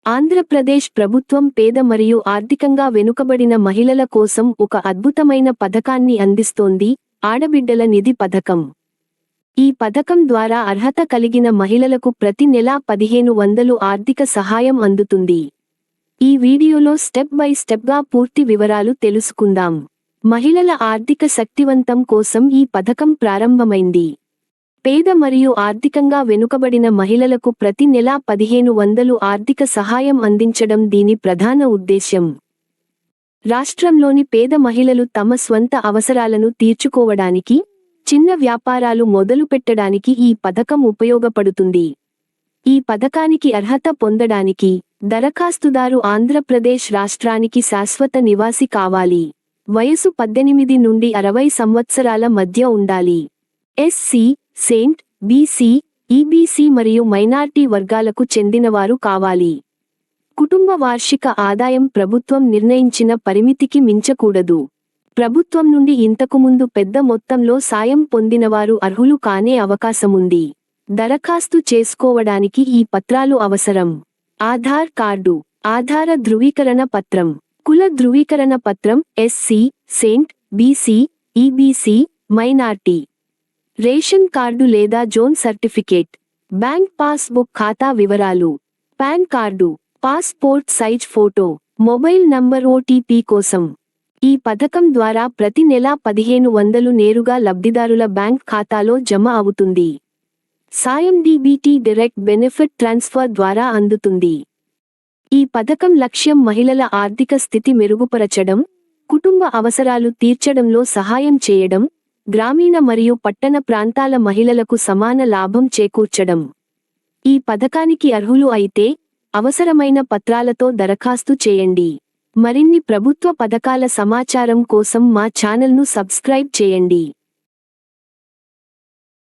ఆంధ్రప్రదేశ్ ప్రభుత్వం పేద మరియు ఆర్థికంగా వెనుకబడిన మహిళల కోసం ఒక అద్భుతమైన పథకాన్ని అందిస్తోంది, ఆడబిడ్డల నిధి పథకం. ఈ పథకం ద్వారా అర్హత కలిగిన మహిళలకు ప్రతి నెలా 1500 ఆర్థిక సహాయం అందుతుంది. ఈ వీడియోలో స్టెప్ బై స్టెప్గా పూర్తి వివరాలు తెలుసుకుందాం. మహిళల ఆర్థిక శక్తివంతం కోసం ఈ పథకం ప్రారంభమైంది. పేద మరియు ఆర్థికంగా వెనుకబడిన మహిళలకు ప్రతి నెలా 1500 ఆర్థిక సహాయం అందించడం దీని ప్రధాన ఉద్దేశ్యం. రాష్ట్రంలోని పేద మహిళలు తమ స్వంత అవసరాలను తీర్చుకోవడానికి, చిన్న వ్యాపారాలు మొదలుపెట్టడానికి ఈ పథకం ఉపయోగపడుతుంది. ఈ పథకానికి అర్హత పొందడానికి దరఖాస్తుదారు ఆంధ్రప్రదేశ్ రాష్ట్రానికి శాశ్వత నివాసి కావాలి. వయసు 18 నుండి 60 సంవత్సరాల మధ్య ఉండాలి. ఎస్సీ, సెయింట్, బీసీ, ఈబీసీ మరియు మైనార్టీ వర్గాలకు చెందినవారు కావాలి. కుటుంబ వార్షిక ఆదాయం ప్రభుత్వం నిర్ణయించిన పరిమితికి మించకూడదు. ప్రభుత్వం నుండి ఇంతకుముందు పెద్ద మొత్తంలో సాయం పొందినవారు అర్హులు కానే అవకాశముంది. దరఖాస్తు చేసుకోవడానికి ఈ పత్రాలు అవసరం: ఆధార్ కార్డు, ఆధార ధృవీకరణ పత్రం, కుల ధృవీకరణ పత్రం SC, ST, BC, EBC, minority, ration card లేదా zone certificate, bank passbook, ఖాతా వివరాలు, PAN card, passport size photo, mobile number. OTP కోసం ఈ పథకం ద్వారా ప్రతి నెలా 1500 నేరుగా లబ్ధిదారుల బ్యాంక్ ఖాతాలో జమ అవుతుంది. సాయం డీబీటీ డైరెక్ట్ బెనిఫిట్ ట్రాన్స్ఫర్ ద్వారా అందుతుంది. ఈ పథకం లక్ష్యం మహిళల ఆర్థిక స్థితి మెరుగుపరచడం, కుటుంబ అవసరాలు తీర్చడంలో సహాయం చేయడం, గ్రామీణ మరియు పట్టణ ప్రాంతాల మహిళలకు సమాన లాభం చేకూర్చడం. ఈ పథకానికి అర్హులు అయితే అవసరమైన పత్రాలతో దరఖాస్తు చేయండి. మరిన్ని ప్రభుత్వ పథకాల సమాచారం కోసం మా ఛానల్ను సబ్స్క్రైబ్ చేయండి.